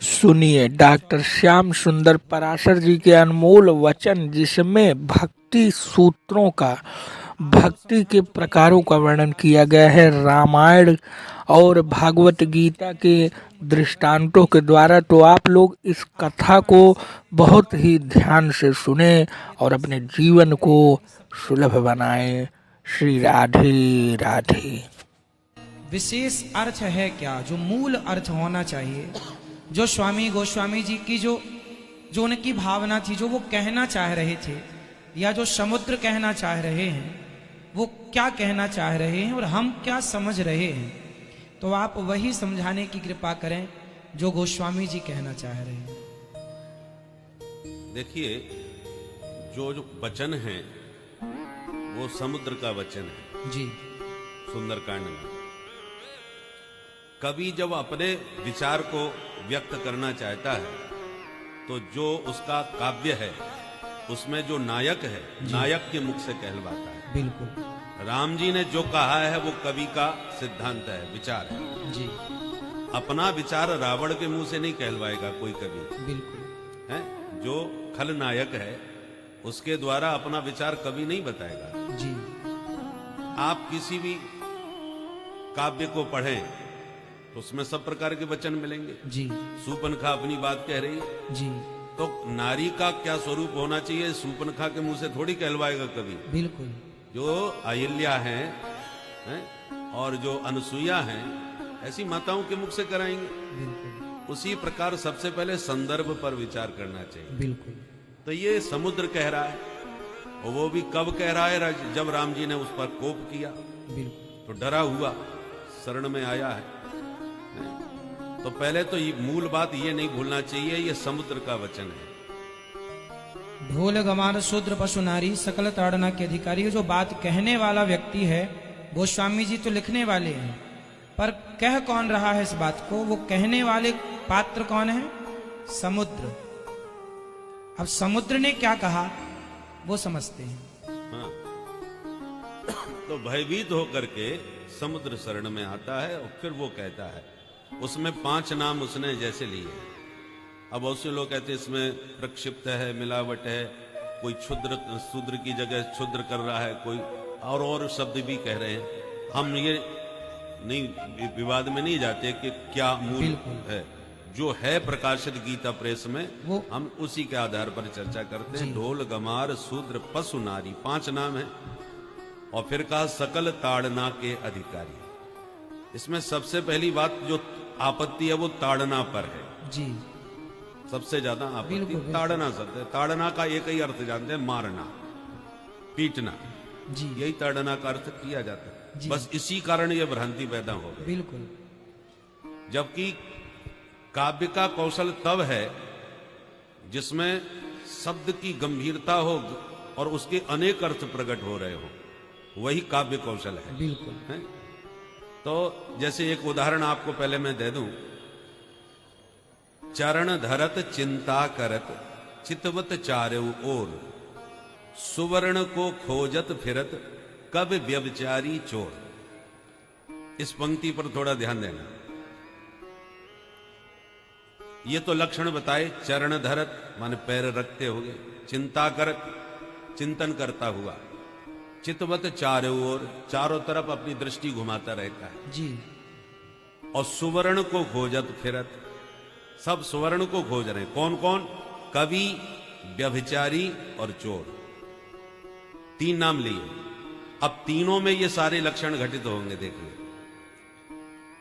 सुनिए डॉक्टर श्याम सुंदर पराशर जी के अनमोल वचन, जिसमें भक्ति सूत्रों का, भक्ति के प्रकारों का वर्णन किया गया है रामायण और भागवत गीता के दृष्टांतों के द्वारा। तो आप लोग इस कथा को बहुत ही ध्यान से सुने और अपने जीवन को सुलभ बनाएं। श्री राधे राधे। विशेष अर्थ है क्या, जो मूल अर्थ होना चाहिए, जो स्वामी गोस्वामी जी की जो उनकी भावना थी, जो वो कहना चाह रहे थे, या जो समुद्र कहना चाह रहे हैं, वो क्या कहना चाह रहे हैं और हम क्या समझ रहे हैं, तो आप वही समझाने की कृपा करें जो गोस्वामी जी कहना चाह रहे हैं। देखिए, जो वचन है वो समुद्र का वचन है जी। सुंदरकांड में कवि जब अपने विचार को व्यक्त करना चाहता है तो जो उसका काव्य है उसमें जो नायक है, नायक के मुख से कहलवाता है। बिल्कुल। राम जी ने जो कहा है वो कवि का सिद्धांत है, विचार है जी। अपना विचार रावण के मुंह से नहीं कहलवाएगा कोई कवि। बिल्कुल है जो खलनायक है उसके द्वारा अपना विचार कवि नहीं बताएगा। जी। आप किसी भी काव्य को पढ़ें तो उसमें सब प्रकार के वचन मिलेंगे। जी। सूपनखा अपनी बात कह रही है, जी। तो नारी का क्या स्वरूप होना चाहिए सूपनखा के मुंह से थोड़ी कहलवाएगा कवि। बिल्कुल। जो अहिल्या हैं और जो अनसुईया हैं ऐसी माताओं के मुख से कराएंगे। बिल्कुल। उसी प्रकार सबसे पहले संदर्भ पर विचार करना चाहिए। बिल्कुल। तो ये समुद्र कह रहा है, और वो भी कब कह रहा है, जब राम जी ने उस पर कोप किया। बिल्कुल। तो डरा हुआ शरण में आया है। तो पहले तो ये मूल बात ये नहीं भूलना चाहिए, ये समुद्र का वचन है। ढोल गमार शूद्र पशु नारी सकल ताड़ना के अधिकारी। जो बात कहने वाला व्यक्ति है गोस्वामी जी तो लिखने वाले हैं, पर कह कौन रहा है इस बात को, वो कहने वाले पात्र कौन है, समुद्र। अब समुद्र ने क्या कहा वो समझते हैं। हाँ। तो भयभीत होकर के समुद्र शरण में आता है और फिर वो कहता है, उसमें 5 नाम उसने जैसे लिए। अब बहुत से लोग कहते हैं इसमें प्रक्षिप्त है, मिलावट है, कोई क्षुद्र शूद्र की जगह क्षुद्र कर रहा है, कोई और शब्द भी कह रहे हैं। हम ये नहीं विवाद में नहीं जाते कि क्या मूल है। जो है प्रकाशित गीता प्रेस में वो हम उसी के आधार पर चर्चा करते हैं। ढोल गमार शूद्र पशु नारी 5 नाम है, और फिर कहा सकल ताड़ना के अधिकारी। इसमें सबसे पहली बात जो आपत्ति है वो ताड़ना पर है जी। सबसे ज्यादा आपत्ति ताड़ना शब्द है। ताड़ना का एक ही अर्थ जानते हैं, मारना, पीटना जी। यही ताड़ना का अर्थ किया जाता है। बस इसी कारण यह भ्रांति पैदा हो गई। बिल्कुल। जबकि काव्य का कौशल तब है जिसमें शब्द की गंभीरता हो और उसके अनेक अर्थ प्रकट हो रहे हो, वही काव्य कौशल है। बिल्कुल है? तो जैसे एक उदाहरण आपको पहले मैं दे दूं, चरण धरत चिंता करत चितवत चारेउ ओर, सुवर्ण को खोजत फिरत कब व्यभिचारी चोर। इस पंक्ति पर थोड़ा ध्यान देना। ये तो लक्षण बताए, चरण धरत माने पैर रखते हुए, चिंता करत चिंतन करता हुआ, चितवत चारों ओर चारों तरफ अपनी दृष्टि घुमाता रहता है जी। और सुवर्ण को खोजत फिरत, सब सुवर्ण को खोज रहे। कौन कौन? कवि, व्यभिचारी और चोर। 3 नाम लिए। अब तीनों में ये सारे लक्षण घटित होंगे। देखिए,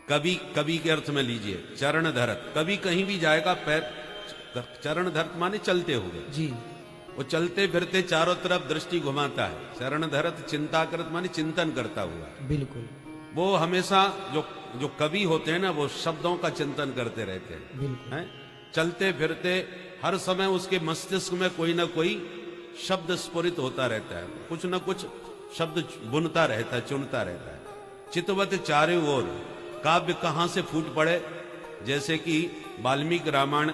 कवि, कवि के अर्थ में लीजिए चरण धरत। कवि कहीं भी जाएगा पैर, चरण धरत माने चलते हुए जी। वो चलते फिरते चारों तरफ दृष्टि घुमाता है। शरण धरत चिंता करत माने चिंतन करता हुआ। बिल्कुल। वो हमेशा जो कवि होते हैं ना, वो शब्दों का चिंतन करते रहते हैं। चलते फिरते हर समय उसके मस्तिष्क में कोई ना कोई शब्द स्फुरित होता रहता है, कुछ ना कुछ शब्द बुनता रहता है, चुनता रहता है। चितवत चारों ओर, काव्य कहां से फूट पड़े। जैसे कि वाल्मीकि रामायण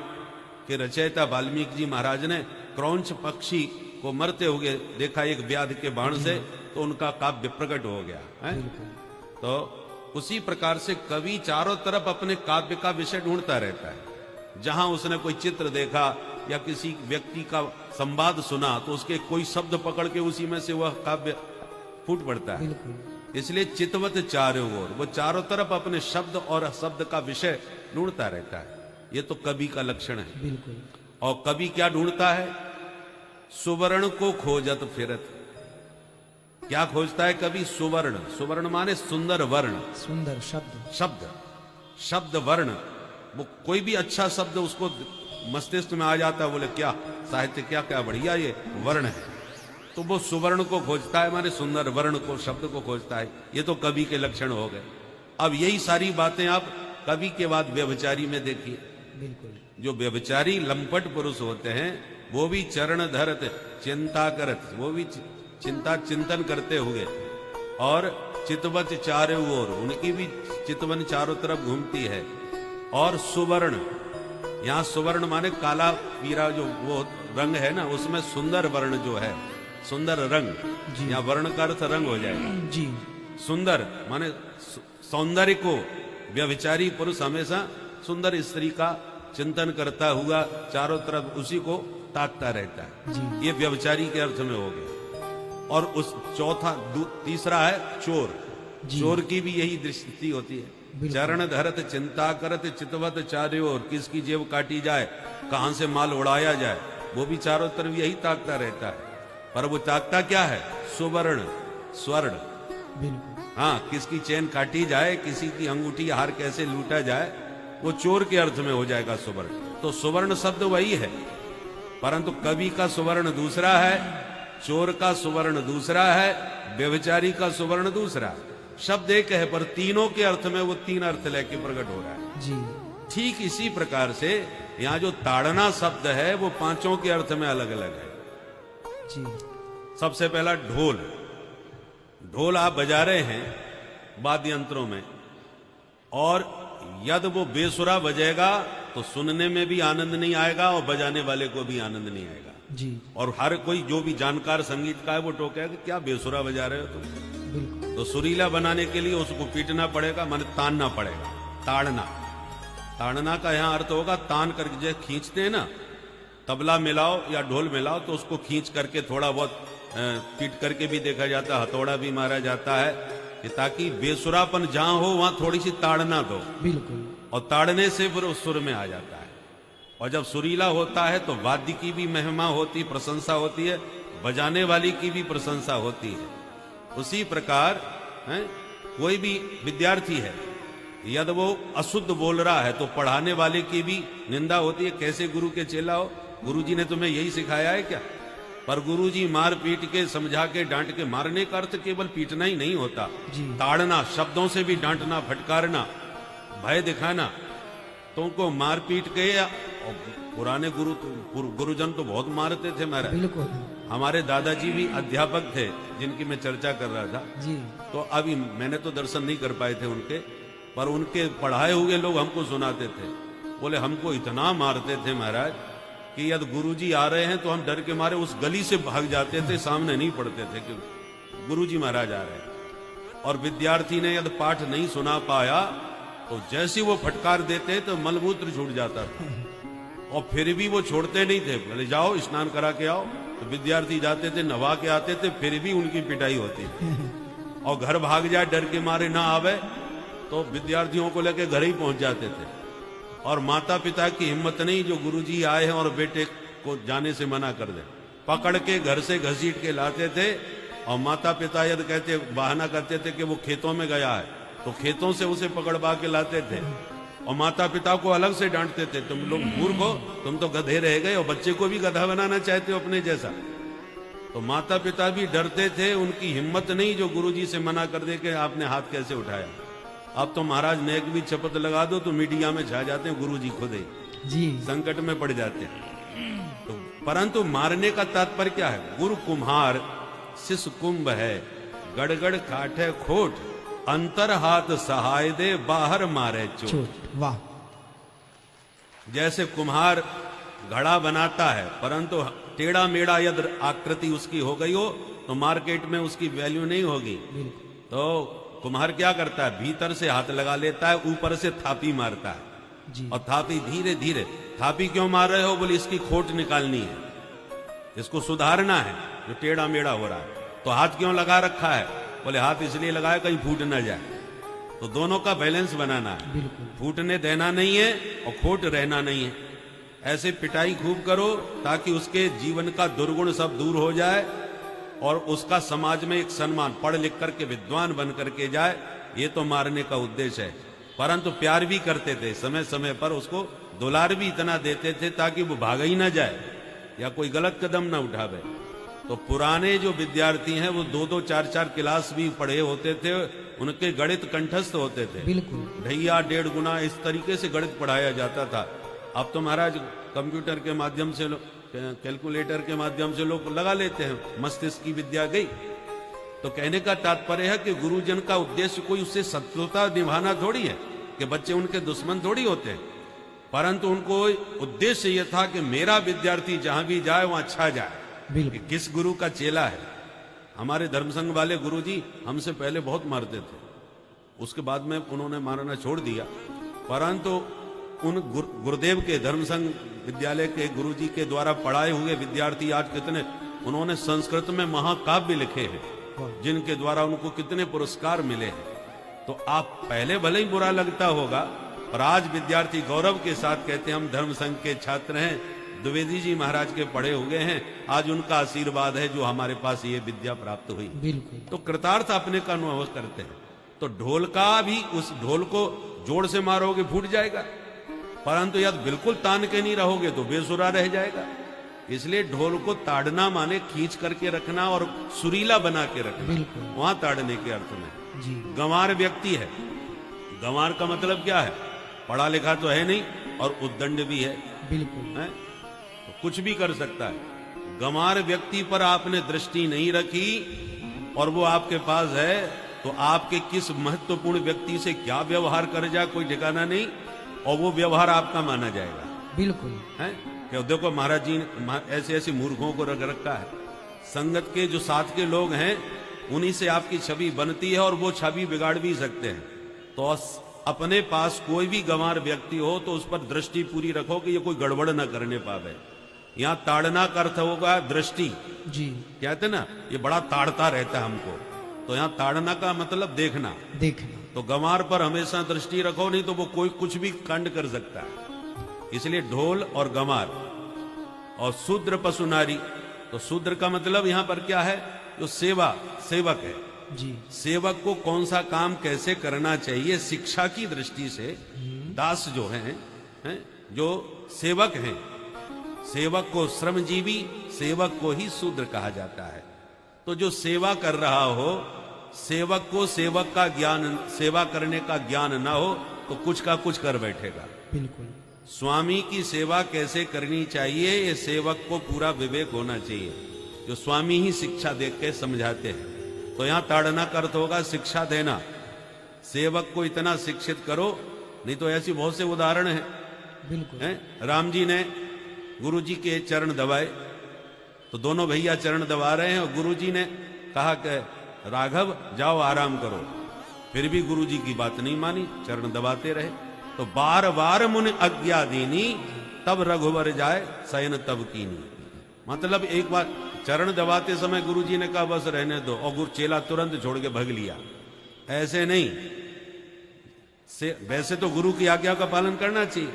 के रचयिता वाल्मीकि जी महाराज ने क्रौंच पक्षी को मरते हुए देखा एक व्याध के बाण से, तो उनका काव्य प्रकट हो गया है। तो उसी प्रकार से कवि चारों तरफ अपने काव्य का विषय ढूंढता रहता है। जहां उसने कोई चित्र देखा या किसी व्यक्ति का संवाद सुना तो उसके कोई शब्द पकड़ के उसी में से वह काव्य फूट पड़ता है। बिल्कुल इसलिए चितवत चारों ओर, वो चारों तरफ अपने शब्द और शब्द का विषय ढूंढता रहता है। ये तो कवि का लक्षण है। बिल्कुल। और कवि क्या ढूंढता है? सुवर्ण को खोजत फिरत। क्या खोजता है कवि? सुवर्ण। सुवर्ण माने सुंदर वर्ण, सुंदर शब्द। शब्द, शब्द वर्ण। वो कोई भी अच्छा शब्द उसको मस्तिष्क में आ जाता है, बोले क्या साहित्य, क्या क्या बढ़िया ये वर्ण है। तो वो सुवर्ण को खोजता है, माने सुंदर वर्ण को, शब्द को खोजता है। ये तो कवि के लक्षण हो गए। अब यही सारी बातें आप कवि के बाद व्यभिचारी में देखिए। बिल्कुल। जो व्यभिचारी लंपट पुरुष होते हैं वो भी चरण धरत चिंता करत, वो भी चिंता चिंतन करते हुए, और चितवत चारों ओर, उनकी भी चितवन चारों तरफ घूमती है। और सुवर्ण, यहाँ सुवर्ण माने काला पीरा जो वो रंग है ना, उसमें सुंदर वर्ण जो है, सुंदर रंग, यहाँ वर्ण का अर्थ रंग हो जाएगा जी। सुंदर माने सौंदर्य को व्यभिचारी पुरुष हमेशा सुंदर स्त्री का चिंतन करता हुआ चारों तरफ उसी को ताकता रहता है। ये व्यभिचारी के अर्थ में हो गया। और उस तीसरा है चोर। चोर की भी यही दृष्टि होती है। चरण धरत चिंता करत चितवत चारों ओर, किसकी जेब काटी जाए, कहां से माल उड़ाया जाए, वो भी चारों तरफ यही ताकता रहता है। पर वो ताकता क्या है? सुवर्ण, स्वर्ण। बिल्कुल। हाँ, किसकी चेन काटी जाए, किसी की अंगूठी हार कैसे लूटा जाए, वो चोर के अर्थ में हो जाएगा सुवर्ण। तो सुवर्ण शब्द वही है, परंतु कवि का सुवर्ण दूसरा है, चोर का सुवर्ण दूसरा है, व्यभिचारी का सुवर्ण दूसरा है। शब्द एक है पर तीनों के अर्थ में वो तीन अर्थ लेके प्रकट हो रहा है जी। ठीक इसी प्रकार से यहाँ जो ताड़ना शब्द है वो पांचों के अर्थ में अलग अलग है जी। सबसे पहला ढोल। ढोल आप बजा रहे हैं वाद्य यंत्रों में, और यदि वो बेसुरा बजेगा तो सुनने में भी आनंद नहीं आएगा और बजाने वाले को भी आनंद नहीं आएगा जी। और हर कोई जो भी जानकार संगीत का है वो टोकेगा कि क्या बेसुरा बजा रहे हो तुम। बिल्कुल। तो सुरीला बनाने के लिए उसको पीटना पड़ेगा, माने तानना पड़ेगा। ताड़ना, ताड़ना का यहाँ अर्थ होगा तान करके, जैसे खींचते हैं ना, तबला मिलाओ या ढोल मिलाओ तो उसको खींच करके थोड़ा बहुत पीट करके भी देखा जाता है, हथौड़ा भी मारा जाता है कि ताकि बेसुरापन जहां हो वहां थोड़ी सी ताड़ना दो। बिल्कुल। और ताड़ने से फिर उस सुर में आ जाता है। और जब सुरीला होता है तो वाद्य की भी महिमा होती, प्रशंसा होती है, बजाने वाली की भी प्रशंसा होती है। उसी प्रकार कोई भी विद्यार्थी है यदि वो अशुद्ध बोल रहा है तो पढ़ाने वाले की भी निंदा होती है। कैसे गुरु के चेला हो, गुरुजी ने तुम्हें यही सिखाया है क्या? पर गुरुजी मार पीट के, समझा के, डांट के, मारने का अर्थ केवल पीटना ही नहीं होता, ताड़ना, शब्दों से भी डांटना, फटकारना, भय दिखाना। तो उनको मार पीट के, और पुराने गुरुजन तो बहुत मारते थे महाराज। बिल्कुल। हमारे दादाजी भी अध्यापक थे जिनकी मैं चर्चा कर रहा था जी। तो अभी मैंने तो दर्शन नहीं कर पाए थे उनके, पर उनके पढ़ाए हुए लोग हमको सुनाते थे। बोले हमको इतना मारते थे महाराज कि यदि गुरुजी आ रहे हैं तो हम डर के मारे उस गली से भाग जाते थे, सामने नहीं पड़ते थे कि गुरुजी महाराज आ रहे हैं। और विद्यार्थी ने यदि पाठ नहीं सुना पाया तो जैसे वो फटकार देते तो मलमूत्र छूट जाता था, और फिर भी वो छोड़ते नहीं थे। बोले जाओ स्नान करा के आओ, तो विद्यार्थी जाते थे, नहा के आते थे, फिर भी उनकी पिटाई होती थी। और घर भाग जाए डर के मारे ना आवे तो विद्यार्थियों को लेके घर ही पहुंच जाते थे। और माता पिता की हिम्मत नहीं जो गुरुजी आए हैं और बेटे को जाने से मना कर दे, पकड़ के घर से घसीट के लाते थे। और माता पिता यदि कहते, बहाना करते थे कि वो खेतों में गया है तो खेतों से उसे पकड़वा के लाते थे। और माता पिता को अलग से डांटते थे, तुम लोग मूर्ख हो, तुम तो गधे रह गए और बच्चे को भी गधा बनाना चाहते हो अपने जैसा। तो माता पिता भी डरते थे, उनकी हिम्मत नहीं जो गुरुजी से मना कर दे कि आपने हाथ कैसे उठाया। अब तो महाराज नेक भी शपथ लगा दो तो मीडिया में छा जाते हैं, गुरुजी खुद ही जी संकट में पड़ जाते हैं। तो परंतु मारने का तात्पर्य क्या है? गुरु कुम्हार शिष्य कुंभ है, गड़गड़ काटे खोट, अंतर हाथ सहाय दे, बाहर मारे चोट। वाह। जैसे कुम्हार घड़ा बनाता है परंतु टेढ़ा मेढ़ा यदि आकृति उसकी हो गई हो तो मार्केट में उसकी वैल्यू नहीं होगी। तो कुम्हार क्या करता है? भीतर से हाथ लगा लेता है, ऊपर से थापी मारता है जी। और थापी धीरे धीरे थापी क्यों मार रहे हो? बोले इसकी खोट निकालनी है, इसको सुधारना है, जो टेढ़ा मेढ़ा हो रहा है। तो हाथ क्यों लगा रखा है? बोले हाथ इसलिए लगाया कहीं फूट ना जाए। तो दोनों का बैलेंस बनाना है, फूटने देना नहीं है और खोट रहना नहीं है। ऐसे पिटाई खूब करो ताकि उसके जीवन का दुर्गुण सब दूर हो जाए और उसका समाज में एक सम्मान, पढ़ लिख करके विद्वान बन करके जाए। ये तो मारने का उद्देश्य है। परंतु प्यार भी करते थे, समय समय पर उसको दुलार भी इतना देते थे ताकि वो भाग ही ना जाए या कोई गलत कदम ना उठावे। तो पुराने जो विद्यार्थी हैं वो 2-2, 4-4 क्लास भी पढ़े होते थे, उनके गणित कंठस्थ होते थे। बिल्कुल ढैया 1.5 गुना इस तरीके से गणित पढ़ाया जाता था। अब तो महाराज कंप्यूटर के माध्यम से, कैलकुलेटर के माध्यम से लोग लगा लेते हैं, मस्तिष्क की विद्या गई। तो कहने का तात्पर्य है कि गुरुजन का उद्देश्य कोई उससे शत्रुता निभाना थोड़ी है कि बच्चे उनके दुश्मन थोड़ी होते हैं, परंतु उनको उद्देश्य यह था कि मेरा विद्यार्थी जहां भी जाए वहां अच्छा जाए। कि किस गुरु का चेला है। हमारे धर्मसंघ वाले गुरुजी हमसे पहले बहुत मारते थे, उसके बाद में उन्होंने मारना छोड़ दिया, परंतु उन गुरुदेव के धर्मसंघ विद्यालय के गुरुजी के द्वारा पढ़ाए हुए विद्यार्थी आज कितने, उन्होंने संस्कृत में महाकाव्य लिखे हैं जिनके द्वारा उनको कितने पुरस्कार मिले हैं। तो आप पहले भले ही बुरा लगता होगा, पर आज विद्यार्थी गौरव के साथ कहते हैं हम धर्मसंघ के छात्र हैं, द्विवेदी जी महाराज के पढ़े हुए हैं, आज उनका आशीर्वाद है जो हमारे पास ये विद्या प्राप्त हुई। बिल्कुल। तो कृतार्थ अपने का अनुभव करते हैं। तो ढोल का भी, उस ढोल को जोर से मारोगे फूट जाएगा, परंतु यदि बिल्कुल तान के नहीं रहोगे तो बेसुरा रह जाएगा। इसलिए ढोल को ताड़ना माने खींच करके रखना और सुरीला बना के रखना, वहां ताड़ने के अर्थ में। जी। गंवार व्यक्ति है, गंवार का मतलब क्या है? पढ़ा लिखा तो है नहीं और उद्दंड भी है, बिल्कुल है? तो कुछ भी कर सकता है। गंवार व्यक्ति पर आपने दृष्टि नहीं रखी और वो आपके पास है, तो आपके किस महत्वपूर्ण व्यक्ति से क्या व्यवहार कर जाए कोई ठिकाना नहीं, और वो व्यवहार आपका माना जाएगा। बिल्कुल है कि देखो महाराज जी ऐसे ऐसे मूर्खों को रख रखा है। संगत के जो साथ के लोग हैं उन्हीं से आपकी छवि बनती है और वो छवि बिगाड़ भी सकते हैं। तो अपने पास कोई भी गंवार व्यक्ति हो तो उस पर दृष्टि पूरी रखो कि ये कोई गड़बड़ न करने पावे। यहाँ ताड़ना का अर्थ होगा दृष्टि। जी। कहते ना ये बड़ा ताड़ता रहता है हमको, तो यहाँ ताड़ना का मतलब देखना। तो गंवार पर हमेशा दृष्टि रखो, नहीं तो वो कोई कुछ भी कांड कर सकता है। इसलिए ढोल और गंवार और शूद्र पशु नारी। तो शूद्र का मतलब यहाँ पर क्या है? जो सेवक है जी। सेवक को कौन सा काम कैसे करना चाहिए शिक्षा की दृष्टि से। दास जो हैं, जो सेवक हैं, सेवक को श्रमजीवी, सेवक को ही शूद्र कहा जाता है। तो जो सेवा कर रहा हो, सेवक को सेवक का ज्ञान, सेवा करने का ज्ञान ना हो तो कुछ का कुछ कर बैठेगा। बिल्कुल। स्वामी की सेवा कैसे करनी चाहिए ये सेवक को पूरा विवेक होना चाहिए, जो स्वामी ही शिक्षा दे के समझाते हैं। तो यहां ताड़ना का अर्थ होगा शिक्षा देना। सेवक को इतना शिक्षित करो, नहीं तो ऐसी बहुत से उदाहरण हैं। बिल्कुल। राम जी ने गुरु जी के चरण दबाए, तो दोनों भैया चरण दबा रहे हैं और गुरु जी ने कहा कि राघव जाओ आराम करो, फिर भी गुरु जी की बात नहीं मानी, चरण दबाते रहे। तो बार बार मुनि आज्ञा दीनी, तब रघुवर जाए शयन तब कीनी। मतलब एक बार चरण दबाते समय गुरु जी ने कहा बस रहने दो, और गुरु चेला तुरंत छोड़ के भग लिया। ऐसे नहीं, वैसे तो गुरु की आज्ञा का पालन करना चाहिए,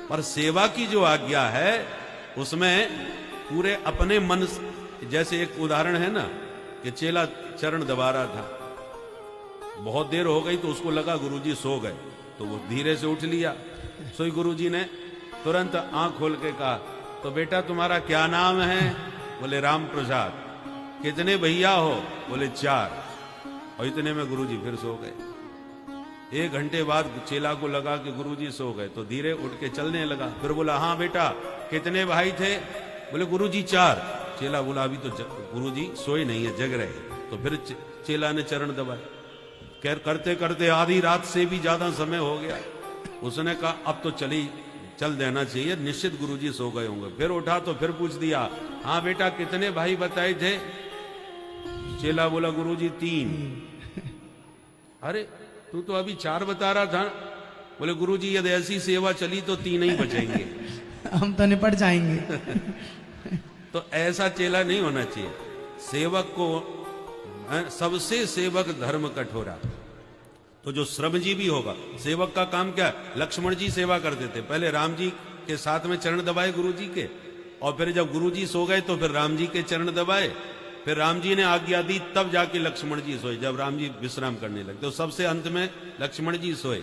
पर सेवा की जो आज्ञा है उसमें पूरे अपने मन। जैसे एक उदाहरण है ना कि चेला चरण दबा रहा था, बहुत देर हो गई तो उसको लगा गुरुजी सो गए, तो वो धीरे से उठ लिया। सोई गुरुजी ने तुरंत आंख खोल के कहा तो बेटा तुम्हारा क्या नाम है? बोले राम प्रसाद। कितने भैया हो? बोले 4। और इतने में गुरुजी फिर सो गए। 1 घंटे बाद चेला को लगा कि गुरुजी सो गए, तो धीरे उठ के चलने लगा। फिर बोला हाँ बेटा कितने भाई थे? बोले गुरुजी 4। चेला बोला अभी तो गुरुजी सोए नहीं है, जग रहे। तो फिर चेला ने चरण दबाए। करते करते आधी रात से भी ज्यादा समय हो गया। उसने कहा अब तो चल देना चाहिए, निश्चित गुरुजी सो गए होंगे। फिर उठा तो फिर पूछ दिया हाँ बेटा कितने भाई बताए थे? चेला बोला गुरुजी 3। अरे तू तो अभी 4 बता रहा था। बोले गुरुजी यदि ऐसी सेवा चली तो 3 ही बचेंगे। हम तो निपट जाएंगे। तो ऐसा चेला नहीं होना चाहिए। सेवक को सबसे सेवक धर्म कठोरा। तो जो श्रमजीवी होगा, सेवक का काम क्या है? लक्ष्मण जी सेवा करते थे, पहले राम जी के साथ में चरण दबाए गुरु जी के, और फिर जब गुरु जी सो गए तो फिर राम जी के चरण दबाए, फिर राम जी ने आज्ञा दी तब जाके लक्ष्मण जी सोए, जब राम जी विश्राम करने लगे तो सबसे अंत में लक्ष्मण जी सोए,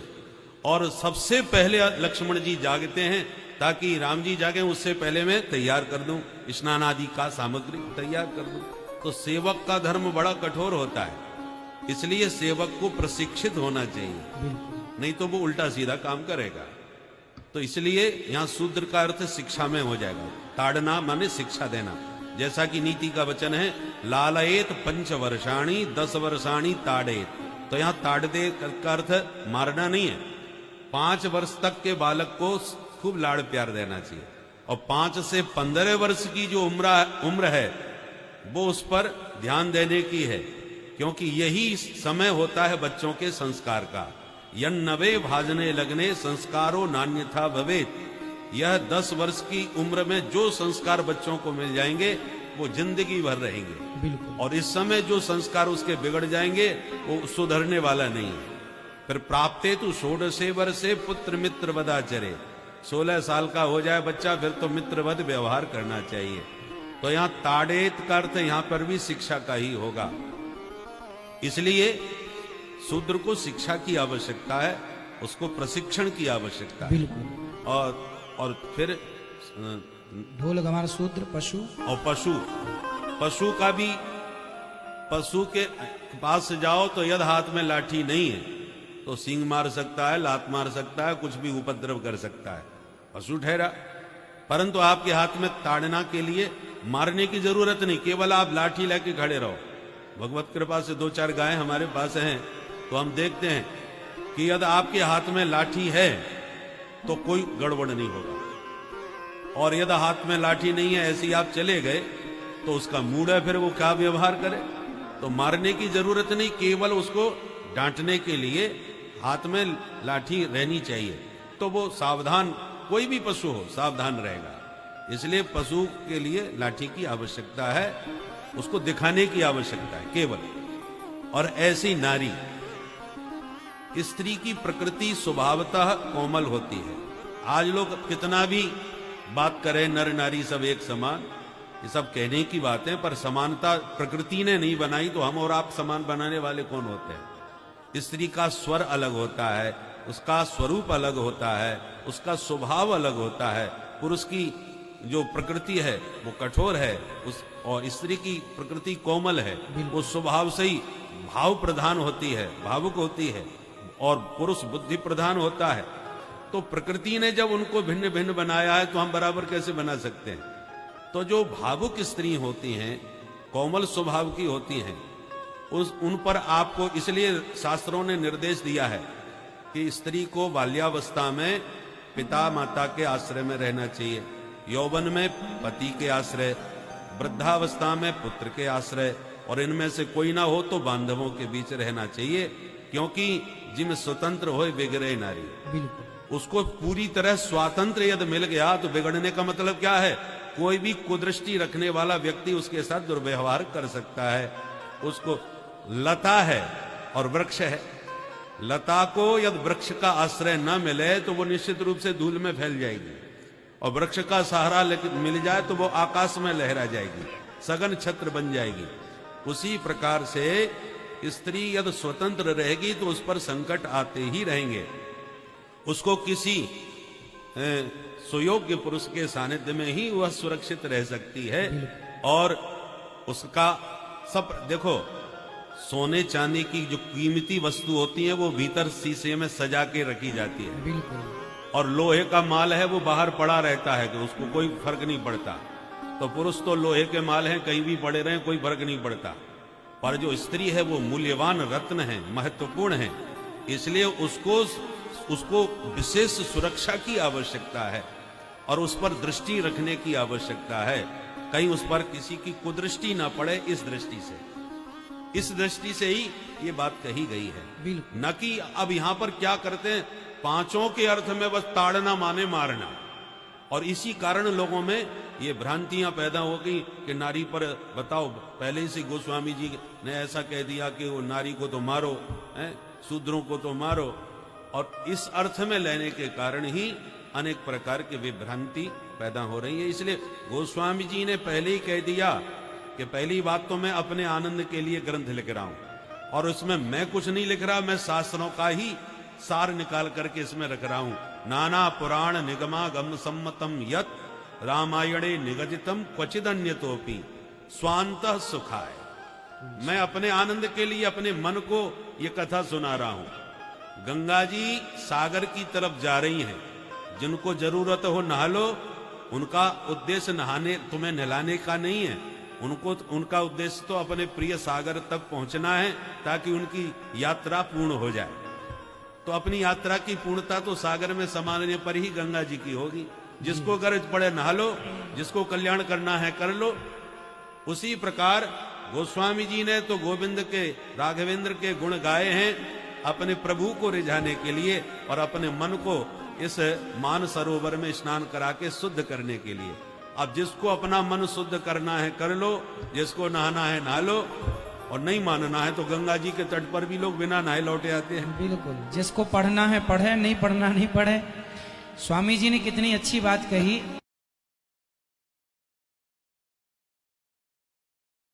और सबसे पहले लक्ष्मण जी जागते हैं ताकि राम जी जागे उससे पहले मैं तैयार कर दूं, स्नान आदि का सामग्री तैयार कर दूं। तो सेवक का धर्म बड़ा कठोर होता है, इसलिए सेवक को प्रशिक्षित होना चाहिए, नहीं तो वो उल्टा सीधा काम करेगा। तो इसलिए यहां शूद्र का अर्थ शिक्षा में हो जाएगा। ताड़ना माने शिक्षा देना, जैसा कि नीति का वचन है, लालयेत 5 वर्षाणी 10 वर्षाणी ताड़ेत। तो यहां ताड़दे का अर्थ मारना नहीं है, 5 वर्ष तक के बालक को खूब लाड़ प्यार देना चाहिए, और 5 से 15 वर्ष की जो उम्र है वो उस पर ध्यान देने की है, क्योंकि यही समय होता है बच्चों के संस्कार का। यन्नवे भाजने लगने संस्कारो नान्यथा भवेत। यह 10 वर्ष की उम्र में जो संस्कार बच्चों को मिल जाएंगे वो जिंदगी भर रहेंगे, बिल्कुल। और इस समय जो संस्कार उसके बिगड़ जाएंगे वो सुधरने वाला नहीं है। फिर प्राप्ते तो 16 वर्षे पुत्र मित्र वदाचरे। 16 साल का हो जाए बच्चा फिर तो मित्रवत व्यवहार करना चाहिए। तो यहाँ ताड़ेत का अर्थ यहाँ पर भी शिक्षा का ही होगा। इसलिए शूद्र को शिक्षा की आवश्यकता है, उसको प्रशिक्षण की आवश्यकता है। बिल्कुल। और फिर ढोल गमार शूद्र पशु, और पशु का भी, पशु के पास से जाओ तो यदि हाथ में लाठी नहीं है तो सींग मार सकता है, लात मार सकता है, कुछ भी उपद्रव कर सकता है, पशु ठहरा। परंतु आपके हाथ में ताड़ना के लिए मारने की जरूरत नहीं, केवल आप लाठी लेके खड़े रहो। भगवत कृपा से 2-4 गायें हमारे पास हैं, तो हम देखते हैं कि यदि आपके हाथ में लाठी है तो कोई गड़बड़ नहीं होगा, और यदि हाथ में लाठी नहीं है, ऐसे ही आप चले गए तो उसका मूड है, फिर वो क्या व्यवहार करे। तो मारने की जरूरत नहीं, केवल उसको डांटने के लिए हाथ में लाठी रहनी चाहिए, तो वो सावधान, कोई भी पशु हो सावधान रहेगा। इसलिए पशु के लिए लाठी की आवश्यकता है, उसको दिखाने की आवश्यकता है केवल। और ऐसी नारी, स्त्री की प्रकृति स्वभावतः कोमल होती है। आज लोग कितना भी बात करें नर नारी सब एक समान, ये सब कहने की बात है, पर समानता प्रकृति ने नहीं बनाई, तो हम और आप समान बनाने वाले कौन होते हैं। स्त्री का स्वर अलग होता है, उसका स्वरूप अलग होता है, उसका स्वभाव अलग होता है। पुरुष की जो प्रकृति है वो कठोर है, और स्त्री की प्रकृति कोमल है, वो स्वभाव से ही भाव प्रधान होती है, भावुक होती है, और पुरुष बुद्धि प्रधान होता है। तो प्रकृति ने जब उनको भिन्न भिन्न बनाया है तो हम बराबर कैसे बना सकते हैं। तो जो भावुक स्त्री होती हैं, कोमल स्वभाव की होती हैं, उन पर आपको, इसलिए शास्त्रों ने निर्देश दिया है कि स्त्री को बाल्यावस्था में पिता माता के आश्रय में रहना चाहिए, यौवन में पति के आश्रय, वृद्धावस्था में पुत्र के आश्रय, और इनमें से कोई ना हो तो बांधवों के बीच रहना चाहिए, क्योंकि जिम स्वतंत्र होए बिगड़े नारी। बिल्कुल। उसको पूरी तरह स्वातंत्र यदि मिल गया तो बिगड़ने का मतलब क्या है, कोई भी कुदृष्टि रखने वाला व्यक्ति उसके साथ दुर्व्यवहार कर सकता है। उसको लता है और वृक्ष है, लता को यदि वृक्ष का आश्रय न मिले तो वो निश्चित रूप से धूल में फैल जाएगी, और वृक्ष का सहारा मिल जाए तो वो आकाश में लहरा जाएगी, सघन छत्र बन जाएगी। उसी प्रकार से स्त्री यदि स्वतंत्र रहेगी तो उस पर संकट आते ही रहेंगे। उसको किसी सुयोग्य पुरुष के सानिध्य में ही वह सुरक्षित रह सकती है। और उसका सब, देखो, सोने चांदी की जो कीमती वस्तु होती है वो भीतर शीशे में सजा के रखी जाती है, बिल्कुल। और लोहे का माल है वो बाहर पड़ा रहता है कि उसको कोई फर्क नहीं पड़ता। तो पुरुष तो लोहे के माल हैं, कहीं भी पड़े रहें कोई फर्क नहीं पड़ता, पर जो स्त्री है वो मूल्यवान रत्न है, महत्वपूर्ण है, इसलिए उसको विशेष सुरक्षा की आवश्यकता है, और उस पर दृष्टि रखने की आवश्यकता है, कहीं उस पर किसी की कुदृष्टि ना पड़े। इस दृष्टि से ही ये बात कही गई है, न कि अब यहां पर क्या करते हैं, पांचों के अर्थ में बस ताड़ना माने मारना, और इसी कारण लोगों में ये भ्रांतियां पैदा हो गई कि नारी पर बताओ, पहले ही से गोस्वामी जी ने ऐसा कह दिया कि वो नारी को तो मारो, शूद्रों को तो मारो, और इस अर्थ में लेने के कारण ही अनेक प्रकार की विभ्रांति पैदा हो रही है। इसलिए गोस्वामी जी ने पहले ही कह दिया कि पहली बात तो मैं अपने आनंद के लिए ग्रंथ लिख रहा हूं, और उसमें मैं कुछ नहीं लिख रहा, मैं शास्त्रों का ही सार निकाल करके इसमें रख रहा हूं। नाना पुराण निगमागम सम्मतम यत रामायणे निगदितम क्वचिदन्यतोपि स्वांतः सुखाय। मैं अपने आनंद के लिए अपने मन को ये कथा सुना रहा हूं। गंगा जी सागर की तरफ जा रही हैं, जिनको जरूरत हो नहा लो, उनका उद्देश्य नहाने तुम्हें नहलाने का नहीं है, उनका उद्देश्य तो अपने प्रिय सागर तक पहुंचना है ताकि उनकी यात्रा पूर्ण हो जाए। तो अपनी यात्रा की पूर्णता तो सागर में समाने पर ही गंगा जी की होगी। जिसको गरज पड़े नहा लो, जिसको कल्याण करना है कर लो। उसी प्रकार गोस्वामी जी ने तो गोविंद के, राघवेंद्र के गुण गाए हैं अपने प्रभु को रिझाने के लिए और अपने मन को इस मान सरोवर में स्नान करा के शुद्ध करने के लिए। अब जिसको अपना मन शुद्ध करना है कर लो, जिसको नहाना है नहा लो, और नहीं मानना है तो गंगा जी के तट पर भी लोग बिना नहाए लौटे आते हैं। बिल्कुल, जिसको पढ़ना है पढ़े, नहीं पढ़ना नहीं पढ़े। स्वामी जी ने कितनी अच्छी बात कही।